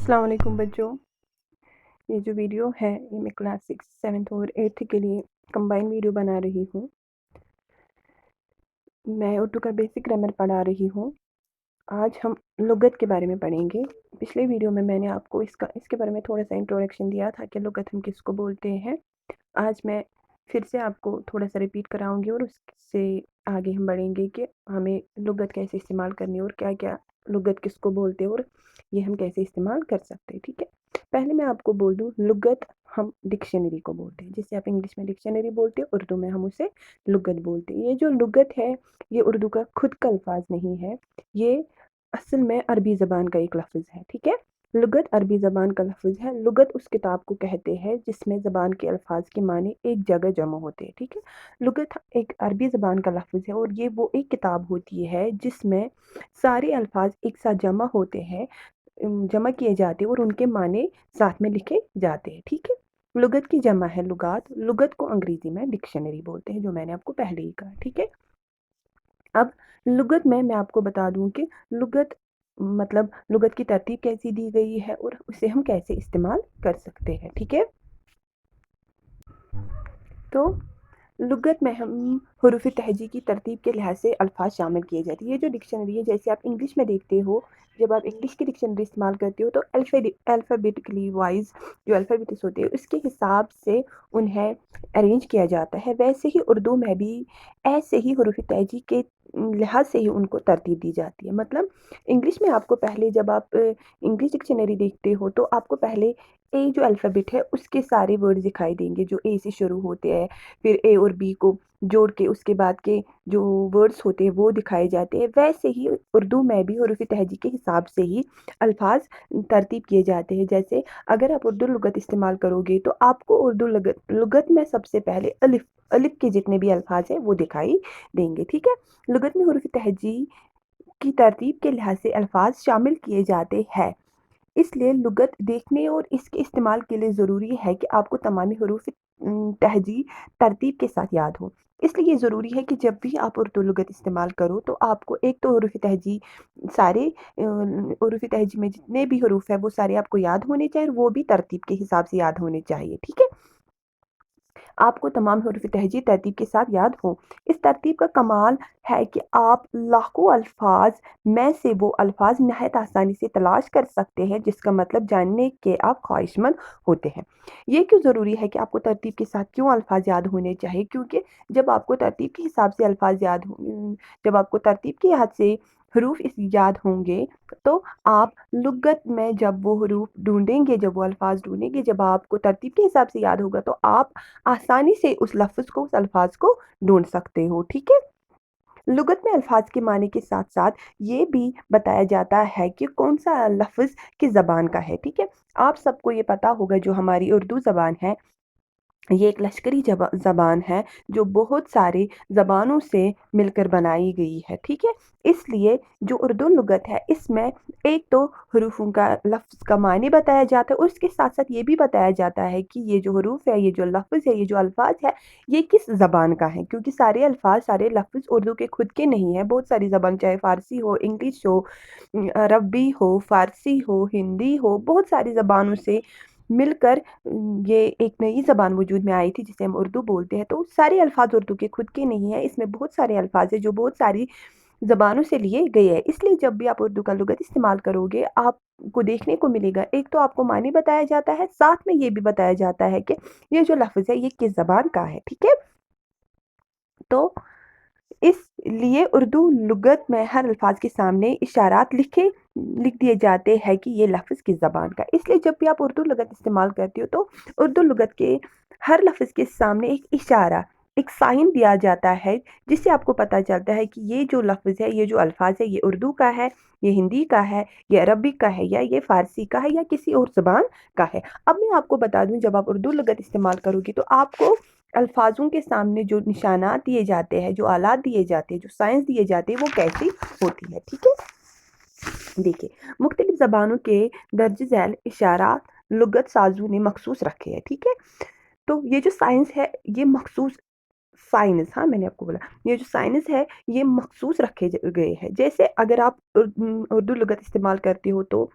अस्सलाम वालेकुम बच्चों। ये जो वीडियो है ये मैं क्लास 6, 7th और 8th के लिए कंबाइन वीडियो बना रही हूँ। मैं उर्दू का बेसिक ग्रामर पढ़ा रही हूँ। आज हम लुगत के बारे में पढ़ेंगे। पिछले वीडियो में मैंने आपको इसके बारे में थोड़ा सा इंट्रोडक्शन दिया था कि लुगत हम किसको बोलते हैं। आज मैं फिर से आपको थोड़ा सा रिपीट कराऊंगी और उससे आगे हम बढ़ेंगे कि हमें लुगत कैसे इस्तेमाल करनी है और क्या क्या लुगत किसको बोलते हैं और ये हम कैसे इस्तेमाल कर सकते हैं। ठीक है, पहले मैं आपको बोल दूँ, लुगत हम डिक्शनरी को बोलते हैं। जैसे आप इंग्लिश में डिक्शनरी बोलते हैं, उर्दू में हम उसे लुगत बोलते हैं। ये जो लुगत है ये उर्दू का खुद का अल्फाज नहीं है, ये असल में अरबी ज़बान का एक लफ्ज़ है। ठीक है, लुगत अरबी ज़बान का लफ्ज़ है। लुगत उस किताब को कहते हैं जिसमें ज़बान के अल्फाज के माने एक जगह जमा होते हैं। ठीक है, लुगत एक अरबी ज़बान का लफ्ज़ है और ये वो एक किताब होती है जिसमें सारे अल्फाज एक साथ जमा होते हैं, जमा किए जाते हैं और उनके माने साथ में लिखे जाते हैं। ठीक है, लुगत की जमा है लुगात। लुगत को अंग्रेज़ी में डिक्शनरी बोलते हैं, जो मैंने आपको पहले ही कहा। ठीक है, अब लुगत में मैं आपको बता दूं कि लुगत मतलब लुगत की तरतीब कैसी दी गई है और उसे हम कैसे इस्तेमाल कर सकते हैं। ठीक है, तो लुगत में हम हुरूफ तहजी की तरतीब के लिहाज से अल्फाज शामिल किए जाते हैं। ये जो डिक्शनरी है, जैसे आप इंग्लिश में देखते हो, जब आप इंग्लिश की डिक्शनरी इस्तेमाल करते हो तो अल्फ़ाबेटिकली वाइज जो अल्फ़ाबेट्स होते हैं उसके हिसाब से उन्हें अरेंज किया जाता है। वैसे ही उर्दू में भी ऐसे ही हुरूफ तहजी के लिहाज से ही उनको तरतीब दी जाती है। मतलब इंग्लिश में आपको पहले जब आप इंग्लिश डिक्शनरी देखते हो तो आपको पहले ए जो अल्फ़ाबेट है उसके सारे वर्ड दिखाई देंगे जो ए से शुरू होते हैं, फिर ए और बी को जोड़ के उसके बाद के जो वर्ड्स होते हैं वो दिखाए जाते हैं। वैसे ही उर्दू में भी हुरूफ तहजी के हिसाब से ही अल्फाज तरतीब किए जाते हैं। जैसे अगर आप उर्दू लुगत इस्तेमाल करोगे तो आपको उर्दू लुगत में सबसे पहले अलिफ अलिफ के जितने भी अल्फाज हैं वो दिखाई देंगे। ठीक है, लुगत में हुरूफ तहजी की तरतीब के लिहाज से अल्फाज शामिल किए जाते हैं। इसलिए लुगत देखने और इसके इस्तेमाल के लिए ज़रूरी है कि आपको तमामी हरूफ तहजी तरतीब के साथ याद हो। इसलिए ये ज़रूरी है कि जब भी आप उर्दू लुगत इस्तेमाल करो तो आपको एक तो हरूफ तहजी सारे हरूफ तहजी में जितने भी हरूफ है वो सारे आपको याद होने चाहिए और वो भी तरतीब के हिसाब से याद होने चाहिए। ठीक है, आपको तमाम हरूफ तहजी तरतीब के साथ याद हो। इस तरतीब का कमाल है कि आप लाखों अल्फाज में से वो अल्फाज नहायत आसानी से तलाश कर सकते हैं जिसका मतलब जानने के आप ख्वाहिशमंद होते हैं। ये क्यों ज़रूरी है कि आपको तरतीब के साथ क्यों अल्फाज याद होने चाहिए? क्योंकि जब आपको तरतीब के हिसाब से अल्फाज जब आपको तरतीब के याद से हरूफ इस याद होंगे तो आप लुगत में जब वो हरूफ ढूंढेंगे, जब वो अल्फाज ढूंढेंगे, जब आपको तरतीब के हिसाब से याद होगा तो आप आसानी से उस लफ्ज़ को, उस अल्फाज को ढूंढ सकते हो। ठीक है, लुगत में अल्फाज के माने के साथ साथ ये भी बताया जाता है कि कौन सा लफ्ज़ किस ज़बान का है। ठीक है, आप सबको ये पता होगा जो हमारी उर्दू ज़बान है ये एक लश्करी ज़बान है जो बहुत सारे ज़बानों से मिलकर बनाई गई है। ठीक है, इसलिए जो उर्दू लुगत है इसमें एक तो हरूफों का लफ्ज़ का माने बताया जाता है और उसके साथ साथ ये भी बताया जाता है कि ये जो हरूफ है, ये जो लफ्ज़ है, ये जो अल्फाज है, ये किस ज़बान का है। क्योंकि सारे अल्फाज, सारे लफ्ज़ उर्दू के खुद के नहीं है। बहुत सारी ज़बान, चाहे फ़ारसी हो, इंग्लिश हो, अरबी हो, फ़ारसी हो, हिंदी हो, बहुत सारी ज़बानों से मिलकर ये एक नई ज़बान वजूद में आई थी जिसे हम उर्दू बोलते हैं। तो सारे अल्फाज उर्दू के खुद के नहीं हैं, इसमें बहुत सारे अल्फाज हैं जो बहुत सारी ज़बानों से लिए गए हैं। इसलिए जब भी आप उर्दू का लुगत इस्तेमाल करोगे आपको देखने को मिलेगा, एक तो आपको मानी बताया जाता है, साथ में ये भी बताया जाता है कि ये जो लफ्ज़ है ये किस ज़बान का है। ठीक है, तो इसलिए उर्दू लुगत में हर अल्फाज के सामने इशारात लिख दिए जाते हैं कि ये लफ्ज़ किस ज़बान का। इसलिए जब भी आप उर्दू लुगत इस्तेमाल करते हो तो उर्दू लुगत के हर लफ्ज़ के सामने एक इशारा, एक साइन दिया जाता है जिससे आपको पता चलता है कि ये जो लफ्ज़ है, ये जो अल्फाज है, ये उर्दू का है, ये हिंदी का है, ये अरबी का है, या ये फ़ारसी का है, या किसी और ज़बान का है। अब मैं आपको बता दूं, जब आप उर्दू लुगत इस्तेमाल करोगी तो आपको अल्फाजों के सामने जो निशानात दिए जाते हैं, जो आलात दिए जाते हैं, जो साइंस दिए जाते हैं, वो कैसी होती है। ठीक है, देखिए, मुख्तलिफ ज़बानों के दर्ज झैल इशारात लुगत साजों ने मखसूस रखे हैं। ठीक है, तो ये जो साइंस है ये मखसूस साइंस, हाँ मैंने आपको बोला, ये जो साइंस है ये मखसूस रखे गए हैं। जैसे अगर आप उर्दू लुगत इस्तेमाल करते हो तो